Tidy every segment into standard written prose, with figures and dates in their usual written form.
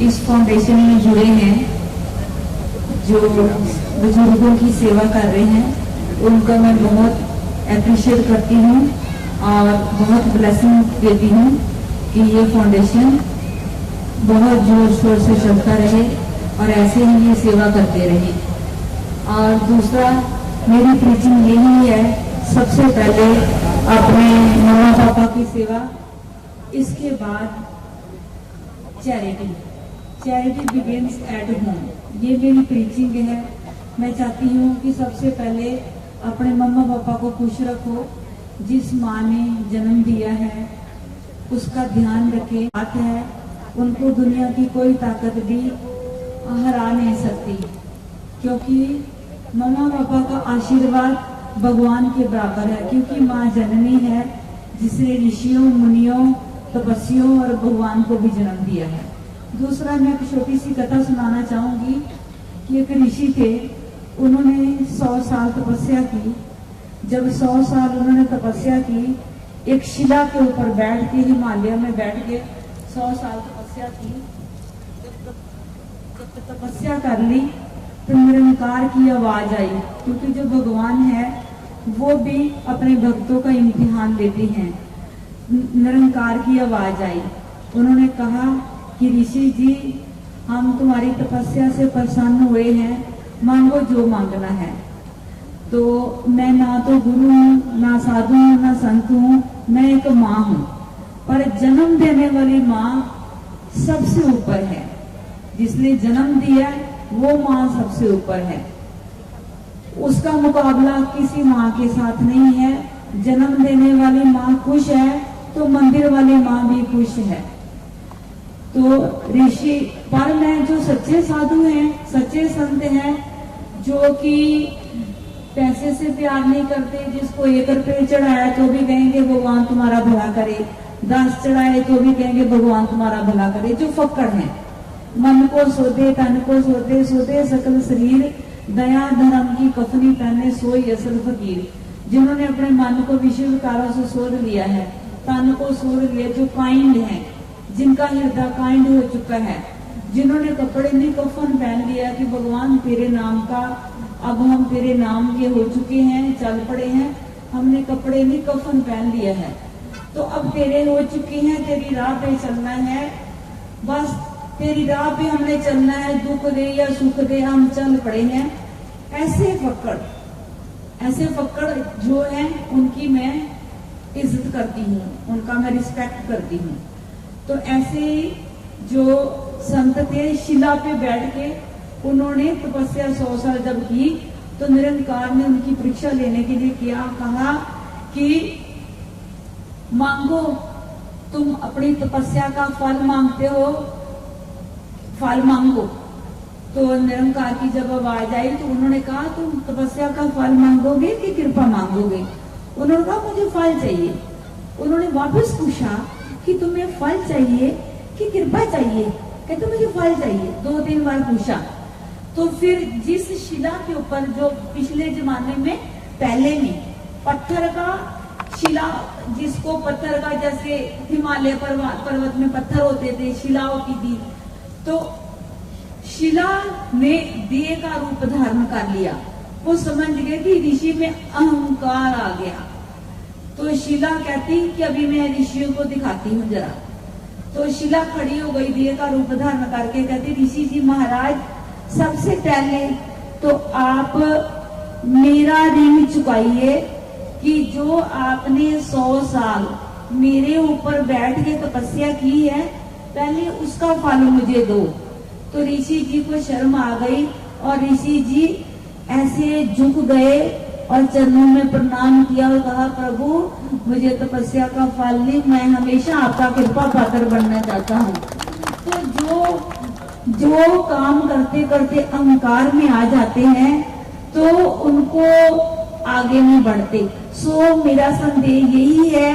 इस फाउंडेशन में जुड़े हैं, जो बुजुर्गों की सेवा कर रहे हैं, उनका मैं बहुत अप्रिशिएट करती हूँ और बहुत ब्लेसिंग देती हूँ कि ये फाउंडेशन बहुत जोर शोर से चलता रहे और ऐसे ही ये सेवा करते रहे। और दूसरा, मेरी प्रीचिंग यही है, सबसे पहले अपने मम्मा पापा की सेवा, इसके बाद चैरिटी बिगिंस एट होम। ये मेरी प्रीचिंग है। मैं चाहती हूँ कि सबसे पहले अपने मम्मा पापा को खुश रखो, जिस माँ ने जन्म दिया है उसका ध्यान रखे। बात है, उनको दुनिया की कोई ताकत भी हरा नहीं सकती, क्योंकि मम्मा पापा का आशीर्वाद भगवान के बराबर है, क्योंकि माँ जननी है जिसने ऋषियों, मुनियों, तपस्वियों और भगवान को भी जन्म दिया है। दूसरा, मैं एक छोटी सी कथा सुनाना चाहूंगी कि एक ऋषि थे, उन्होंने 100 साल तपस्या की। जब 100 साल उन्होंने तपस्या की, एक शिला के ऊपर बैठ के, हिमालय में बैठ के 100 साल तपस्या की। जब तपस्या कर ली तो निरंकार की आवाज आई, क्योंकि जो भगवान है वो भी अपने भक्तों का इम्तिहान लेते हैं। निरंकार की आवाज आई, उन्होंने कहा कि ऋषि जी, हम तुम्हारी तपस्या से प्रसन्न हुए हैं, मांगो जो मांगना है। तो मैं ना तो गुरु हूँ, ना साधु हूँ, ना संत हूँ, मैं एक माँ हूँ, पर जन्म देने वाली माँ सबसे ऊपर है। जिसने जन्म दिया वो माँ सबसे ऊपर है, उसका मुकाबला किसी माँ के साथ नहीं है। जन्म देने वाली माँ खुश है तो मंदिर वाली माँ भी खुश है। तो ऋषि पर मैं, जो सच्चे साधु हैं, सच्चे संत हैं, जो कि पैसे से प्यार नहीं करते, जिसको 1 रुपये चढ़ाया तो भी कहेंगे भगवान तुम्हारा भला करे, 10 चढ़ाए तो भी कहेंगे भगवान तुम्हारा भला करे, जो फक्कड़ हैं, मन को सोधे, तन को सोधे, सोधे सकल शरीर, दया धर्म की कफनी पहने, सोई असल फकीर। जिन्होंने अपने मन को विषय विकारों से सोध लिया है, तन को सोध लिया, जो काइंड है, जिनका हृदय काइंड हो चुका है, जिन्होंने कपड़े नहीं कफन पहन लिया कि भगवान तेरे नाम का, अब हम तेरे नाम के हो चुके हैं, चल पड़े हैं, हमने कपड़े नहीं कफन पहन लिया है, तो अब तेरे हो चुके हैं, तेरी राह पे चलना है, बस तेरी राह पे हमने चलना है, दुख दे या सुख दे हम चल पड़े हैं। ऐसे फक्कड़ जो है, उनकी मैं इज्जत करती हूँ, उनका मैं रिस्पेक्ट करती हूँ। तो ऐसे जो संत थे, शिला पे बैठ के उन्होंने तपस्या 100 साल जब की, तो निरंकार ने उनकी परीक्षा लेने के लिए किया, कहा कि मांगो, तुम अपनी तपस्या का फल मांगते हो, फल मांगो। तो निरंकार की जब आवाज आई तो उन्होंने कहा, तुम तपस्या का फल मांगोगे कि कृपा मांगोगे? उन्होंने कहा मुझे फल चाहिए। उन्होंने वापस पूछा कि तुम्हें फल चाहिए कि कृपा चाहिए? कहते मुझे फल चाहिए। 2-3 बार पूछा। तो फिर जिस शिला के ऊपर, जो पिछले जमाने में पहले में पत्थर का शिला, जिसको पत्थर का, जैसे हिमालय पर्वत में पत्थर होते थे, शिला होती थी, तो शिला ने दिए का रूप धारण कर लिया। वो समझ गए कि ऋषि में अहंकार आ गया। तो शिला कहती कि अभी मैं ऋषियों को दिखाती हूँ जरा। तो शिला खड़ी हो गई दिए का रूप धारण करके, कहती ऋषि जी महाराज, सबसे पहले तो आप मेरा ऋण चुकाइए कि जो आपने 100 साल मेरे ऊपर बैठ के तपस्या की है, पहले उसका फल मुझे दो। तो ऋषि जी को शर्म आ गई और ऋषि जी ऐसे झुक गए और चरणों में प्रणाम किया और कहा, प्रभु मुझे तपस्या का फल नहीं, मैं हमेशा आपका कृपा पात्र बनना चाहता हूँ। तो जो काम करते करते अहंकार में आ जाते हैं तो उनको आगे नहीं बढ़ते। सो मेरा संदेश यही है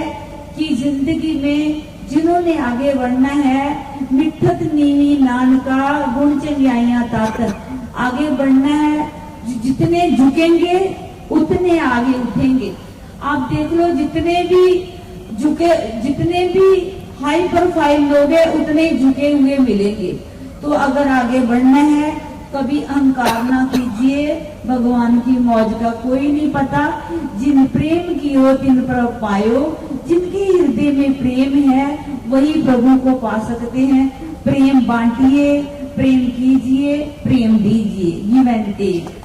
कि जिंदगी में जिन्होंने आगे बढ़ना है, मिठत नीवी नानका गुण चंगियाइयां तात, आगे बढ़ना है। जितने झुकेंगे उतने आगे उठेंगे। आप देख लो, जितने भी हाई प्रोफाइल लोग हैं उतने झुके हुए मिलेंगे। तो अगर आगे बढ़ना है कभी अहंकार ना कीजिए, भगवान की मौज का कोई नहीं पता। जिन प्रेम की हो तिन प्रभु पायो, जिनके हृदय में प्रेम है वही प्रभु को पा सकते हैं। प्रेम बांटिए, प्रेम कीजिए, प्रेम दीजिए। Give and take.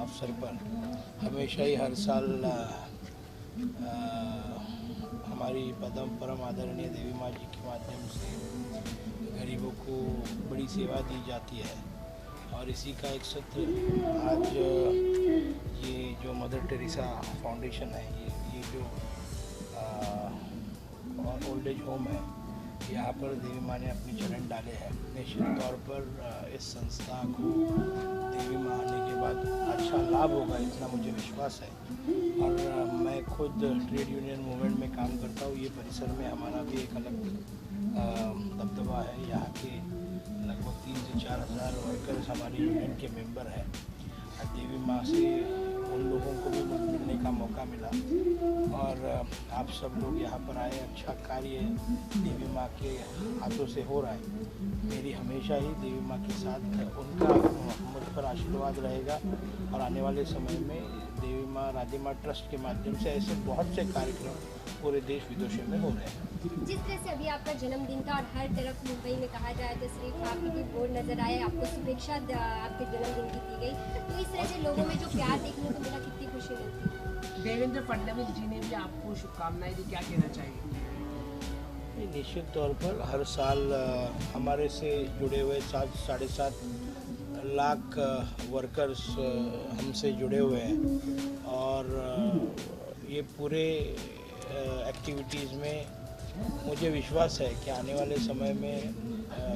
अवसर पर हमेशा ही हर साल हमारी परम आदरणीय देवी माँ जी के माध्यम से गरीबों को बड़ी सेवा दी जाती है। और इसी का एक सत्र आज ये जो मदर टेरेसा फाउंडेशन है, ये जो ओल्ड एज होम है, यहाँ पर देवी माँ ने अपने चरण डाले हैं। निश्चित तौर पर इस संस्था को देवी माँ आने के बाद अच्छा लाभ होगा, इतना मुझे विश्वास है। और मैं खुद ट्रेड यूनियन मूवमेंट में काम करता हूँ। ये परिसर में हमारा भी एक अलग दबदबा है। यहाँ के लगभग 3 से 4 हज़ार वर्कर्स हमारे यूनियन के मेंबर हैं। देवी माँ से उन लोगों को भी मिलने का मौका मिला और आप सब लोग यहाँ पर आए। अच्छा कार्य देवी माँ के हाथों से हो रहा है। मेरी हमेशा ही देवी माँ के साथ उनका मुझ पर आशीर्वाद रहेगा। और आने वाले समय में देवी माँ राधे माँ ट्रस्ट के माध्यम से ऐसे बहुत से कार्यक्रम पूरे देश विदेशों में हो रहे हैं। जिस तरह से अभी आपका जन्मदिन था और हर तरफ मुंबई में कहा जाए तो सिर्फ आपकी बोर्ड नजर आए, आपको शुभेच्छा आपके जन्मदिन की दी गई, तो इस तरह से लोगों में जो प्यार देखने को मिला, कितनी खुशी मिलती। देवेंद्र फडणवीस जी ने भी आपको शुभकामनाएं दी, क्या कहना चाहिए? निश्चित तौर पर हर साल हमारे से जुड़े हुए 7-7.5 लाख वर्कर्स हमसे जुड़े हुए हैं। और ये पूरे एक्टिविटीज़ में मुझे विश्वास है कि आने वाले समय में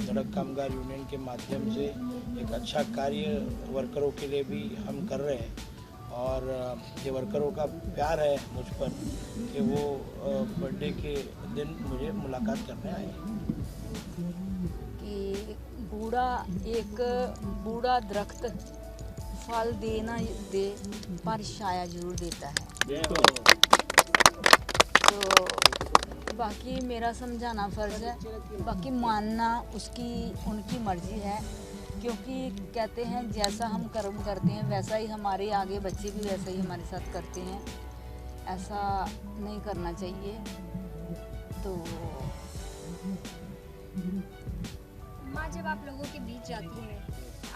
सड़क कामगार यूनियन के माध्यम से एक अच्छा कार्य वर्करों के लिए भी हम कर रहे हैं। और ये वर्करों का प्यार है मुझ पर कि वो बर्थडे के दिन मुझे मुलाकात करने आए। कि बूढ़ा दरख्त फल दे ना दे पर छाया जरूर देता है। तो बाकी मेरा समझाना फ़र्ज़ है, बाकी मानना उनकी मर्ज़ी है। क्योंकि कहते हैं जैसा हम कर्म करते हैं वैसा ही हमारे आगे बच्चे भी वैसा ही हमारे साथ करते हैं। ऐसा नहीं करना चाहिए। तो माँ जब आप लोगों के बीच जाती हैं,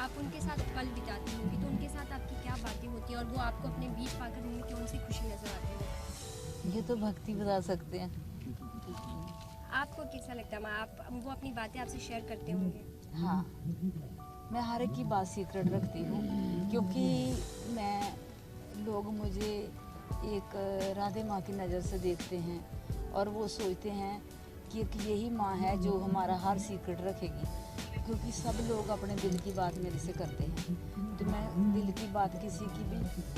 आप उनके साथ पल बिताती होंगी, तो उनके साथ आपकी क्या बातें होती हैं और वो आपको अपने बीच पाकर उनमें कौन सी खुशी नजर आती है? ये तो भक्ति बता सकते हैं। आपको कैसा लगता है माँ, आप वो अपनी बातें आपसे शेयर करते होंगे? हाँ, मैं हर एक की बात सीक्रेट रखती हूँ, क्योंकि लोग मुझे एक राधे माँ की नज़र से देखते हैं और वो सोचते हैं कि यही माँ है जो हमारा हर सीक्रेट रखेगी। क्योंकि सब लोग अपने दिल की बात मेरे से करते हैं, तो मैं दिल की बात किसी की भी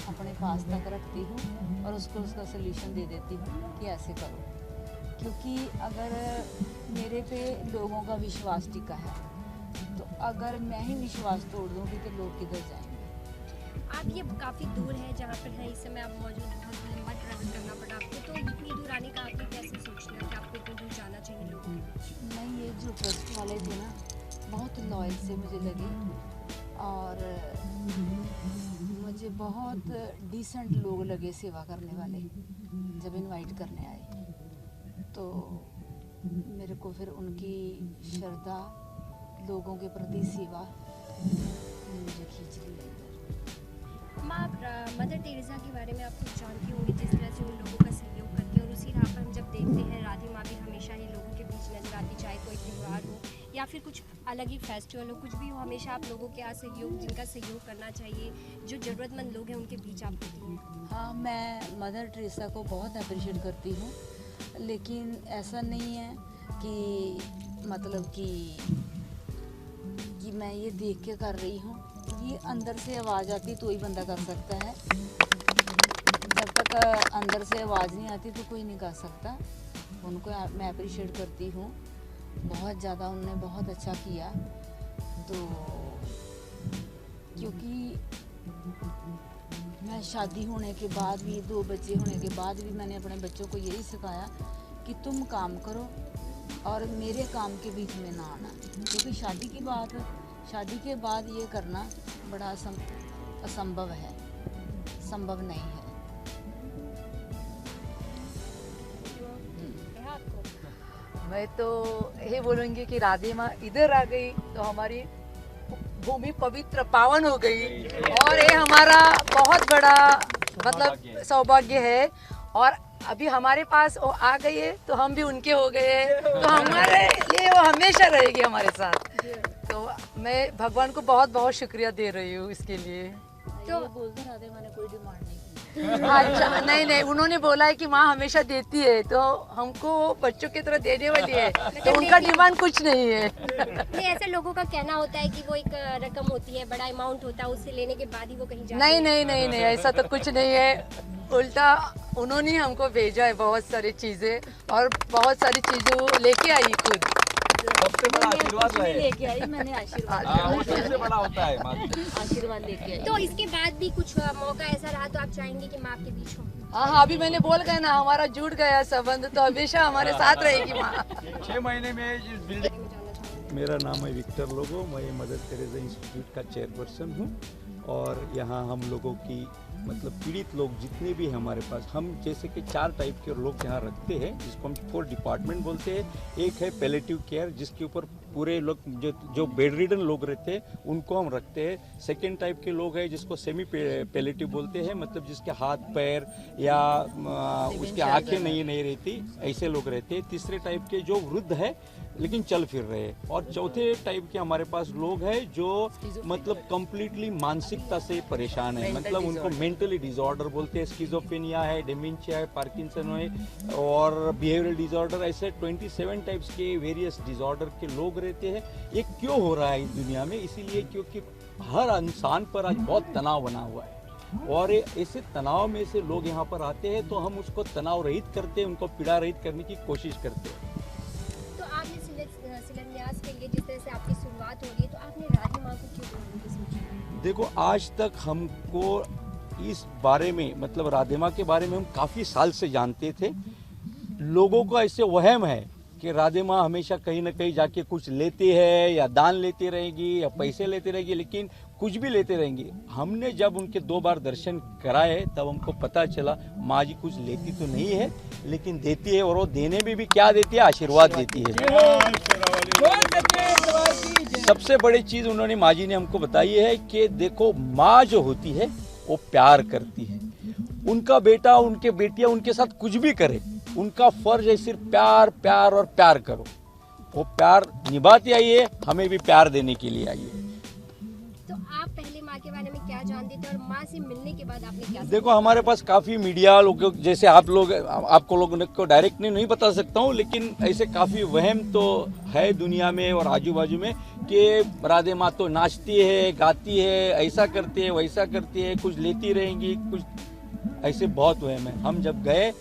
अपने पास तक रखती हूँ और उसका सलूशन दे देती हूँ कि ऐसे करो। क्योंकि अगर मेरे पे लोगों का विश्वास टिका है, तो अगर मैं ही विश्वास तोड़ दूँगी तो लोग किधर जाएंगे। आप अब ये काफ़ी दूर है जहाँ पर है इस समय आप मौजूद हैं, बहुत लंबा ट्रैवल करना पड़ा आपको, तो इतनी दूर आने का आपने कैसे सोच लिया कि आपको इतनी दूर जाना चाहिए लोगों को? नहीं, ये जो ट्रस्ट वाले थे ना बहुत लॉयल से मुझे लगे और मुझे बहुत डिसेंट लोग लगे सेवा करने वाले। जब इनवाइट करने आए तो मेरे को फिर उनकी श्रद्धा, लोगों के प्रति सेवा मुझे खींच ली इधर। माँ, आप मदर टेरेसा के बारे में आप कुछ जानती होंगी, जिस तरह से उन लोगों का सहयोग करती है, और उसी राह पर हम जब देखते हैं राधे माँ भी हमेशा ही लोगों के बीच नजर आती, चाहे कोई त्यौहार हो या फिर कुछ अलग ही फेस्टिवल हो, कुछ भी हो, हमेशा आप लोगों के सहयोग, जिनका सहयोग करना चाहिए, जो ज़रूरतमंद लोग हैं उनके बीच आप होती हैं। हाँ, मैं मदर टेरेसा को बहुत अप्रिशिएट करती हूँ, लेकिन ऐसा नहीं है कि मतलब कि मैं ये देख के कर रही हूँ। ये अंदर से आवाज़ आती तो ही बंदा कर सकता है। जब तक अंदर से आवाज़ नहीं आती तो कोई नहीं कर सकता। उनको मैं अप्रिशिएट करती हूँ, बहुत ज़्यादा उन्होंने बहुत अच्छा किया। तो क्योंकि मैं शादी होने के बाद भी, 2 बच्चे होने के बाद भी मैंने अपने बच्चों को यही सिखाया कि तुम काम करो और मेरे काम के बीच में ना आना, क्योंकि शादी के बाद ये करना बड़ा असंभव है, संभव नहीं है। मैं तो ये बोलूँगी कि राधे माँ इधर आ गई तो हमारी भूमि पवित्र पावन हो गई, और ये हमारा बहुत बड़ा मतलब सौभाग्य है। और अभी हमारे पास वो आ गई है तो हम भी उनके हो गए हैं, तो हमारे लिए वो हमेशा रहेगी हमारे साथ। तो मैं भगवान को बहुत बहुत शुक्रिया दे रही हूँ इसके लिए। तो बोलते राधे माँ ने कोई डिमांड नहीं की। अच्छा, नहीं, उन्होंने बोला है कि माँ हमेशा देती है, तो हमको बच्चों की तरह देने वाली है, तो उनका डिमांड कुछ नहीं है। नहीं, ऐसे लोगों का कहना होता है कि वो एक रकम होती है, बड़ा अमाउंट होता है, उससे लेने के बाद ही वो कहीं जाते हैं। नहीं, ऐसा तो कुछ नहीं है। उल्टा उन्होंने हमको भेजा है बहुत सारी चीजें, और बहुत सारी चीजें लेके आई खुद। सबसे बड़ा आशीर्वाद है। लेके आई मैंने आशीर्वाद। वो सबसे बड़ा होता है आशीर्वाद लेके आई। तो इसके बाद भी कुछ मौका ऐसा रहा तो आप चाहेंगे कि माँ आपके बीच हो? हाँ, अभी मैंने बोल गया ना, हमारा जुड़ गया संबंध, तो हमेशा हमारे साथ रहेगी माँ। 6 महीने में इस बिल्डिंग। मेरा नाम है विक्टर लोगो, मैं मदर टेरेसा इंस्टीट्यूट का चेयरपर्सन हूँ, और यहाँ हम लोगों की मतलब पीड़ित लोग जितने भी हैं हमारे पास, हम जैसे कि 4 टाइप के लोग यहाँ रखते हैं, जिसको हम 4 डिपार्टमेंट बोलते हैं। एक है पैलेटिव केयर, जिसके ऊपर पूरे लोग जो बेड रिडन लोग रहते हैं उनको हम रखते हैं। सेकेंड टाइप के लोग हैं जिसको सेमी पैलेटिव बोलते हैं, मतलब जिसके हाथ पैर या उसके आंखें नहीं रहती, ऐसे लोग रहते हैं। तीसरे टाइप के जो वृद्ध है लेकिन चल फिर रहे हैं। और चौथे टाइप के हमारे पास लोग हैं जो मतलब कंप्लीटली मानसिकता से परेशान है, मतलब उनको मेंटली डिसऑर्डर बोलते हैं। स्किज़ोफ्रेनिया है, डेमेंशिया है, पार्किंसन है और बिहेवियरल डिसऑर्डर, ऐसे 27 टाइप्स के वेरियस डिसऑर्डर के लोग रहते हैं। ये क्यों हो रहा है इस दुनिया में? इसीलिए क्योंकि हर इंसान पर आज बहुत तनाव बना हुआ है, और ऐसे तनाव में से लोग यहाँ पर आते हैं तो हम उसको तनाव रहित करते हैं, उनको पीड़ा रहित करने की कोशिश करते हैं। तो आपने शिलान्यास के लिए जिस तरह से आपकी शुरुआत हो रही है, तो आपने राधे माँ को क्यों बोलने की सोची? देखो, आज तक हमको इस बारे में मतलब राधे माँ के बारे में हम काफ़ी साल से जानते थे। लोगों को ऐसे वहम है कि राधे माँ हमेशा कहीं ना कहीं जाके कुछ लेते हैं, या दान लेते रहेगी या पैसे लेते रहेगी, लेकिन कुछ भी लेते रहेंगे। हमने जब उनके 2 बार दर्शन कराए तब हमको पता चला माँ जी कुछ लेती तो नहीं है लेकिन देती है, और वो देने में भी क्या देती है? आशीर्वाद देती है। सबसे बड़ी चीज़ उन्होंने माँ जी ने हमको बताई है कि देखो, माँ जो होती है वो प्यार करती है। उनका बेटा, उनके बेटियां उनके साथ कुछ भी करे, उनका फर्ज है सिर्फ प्यार प्यार और प्यार करो। वो प्यार निभाती आई है, हमें भी प्यार देने के लिए आई है। तो आप पहले माँ के बारे में क्या जानते थे और माँ से मिलने के बाद आपने क्या? देखो, हमारे पास काफ़ी मीडिया लोग, जैसे आप लोग, आपको लोगों को डायरेक्ट नहीं बता सकता हूँ, लेकिन ऐसे काफ़ी वहम तो है दुनिया में और आजू बाजू में कि राधे माँ तो नाचती है, गाती है, ऐसा करती है, वैसा करती है, कुछ लेती रहेंगी, कुछ ऐसे बहुत वहम है। हम जब गए,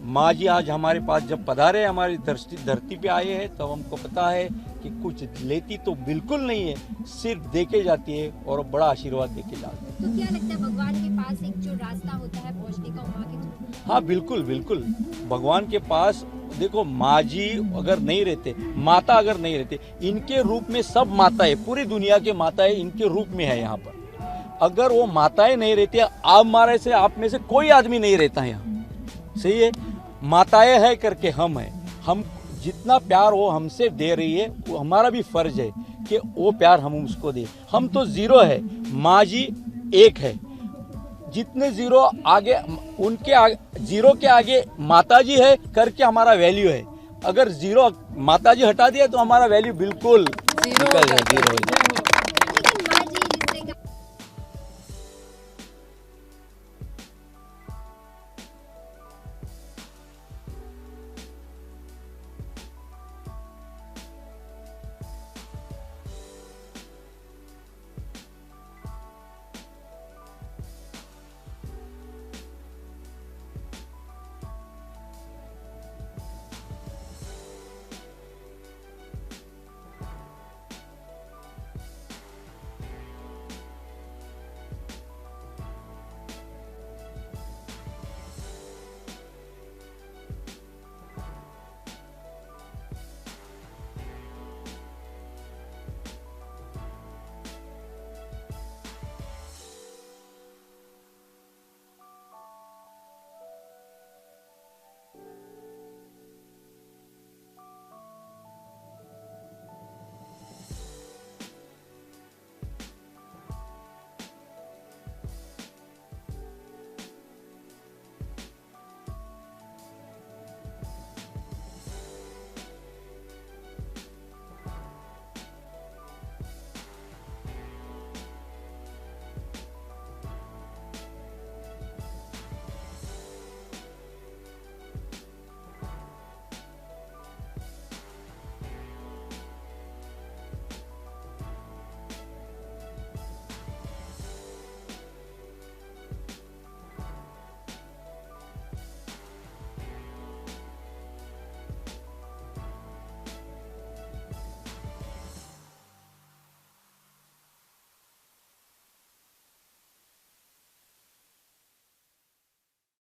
माँ जी आज हमारे पास जब पधारे, हमारी धरती पे आए हैं, तब हमको पता है कि कि कुछ लेती तो बिल्कुल नहीं है, सिर्फ दे के जाती है और बड़ा आशीर्वाद दे के जाती है। तो क्या लगता है भगवान के पास एक जो रास्ता होता है पहुंचने का माँ के थ्रू? हाँ बिल्कुल बिल्कुल, भगवान के पास देखो, माँ जी अगर नहीं रहते, माता अगर नहीं रहते, इनके रूप में सब माताएं, पूरी दुनिया के माताएं इनके रूप में है यहाँ पर। अगर वो माताएं नहीं रहती, आप में से कोई आदमी नहीं रहता है यहाँ, सही है। माताएं है करके हम हैं, हम जितना प्यार वो हमसे दे रही है वो हमारा भी फर्ज है कि वो प्यार हम उसको दे। हम तो जीरो है, माँ जी एक है, जितने जीरो आगे उनके जीरो के आगे माता जी है करके हमारा वैल्यू है। अगर जीरो माता जी हटा दिया तो हमारा वैल्यू बिल्कुल निकल जाए, जीरो हो जाए।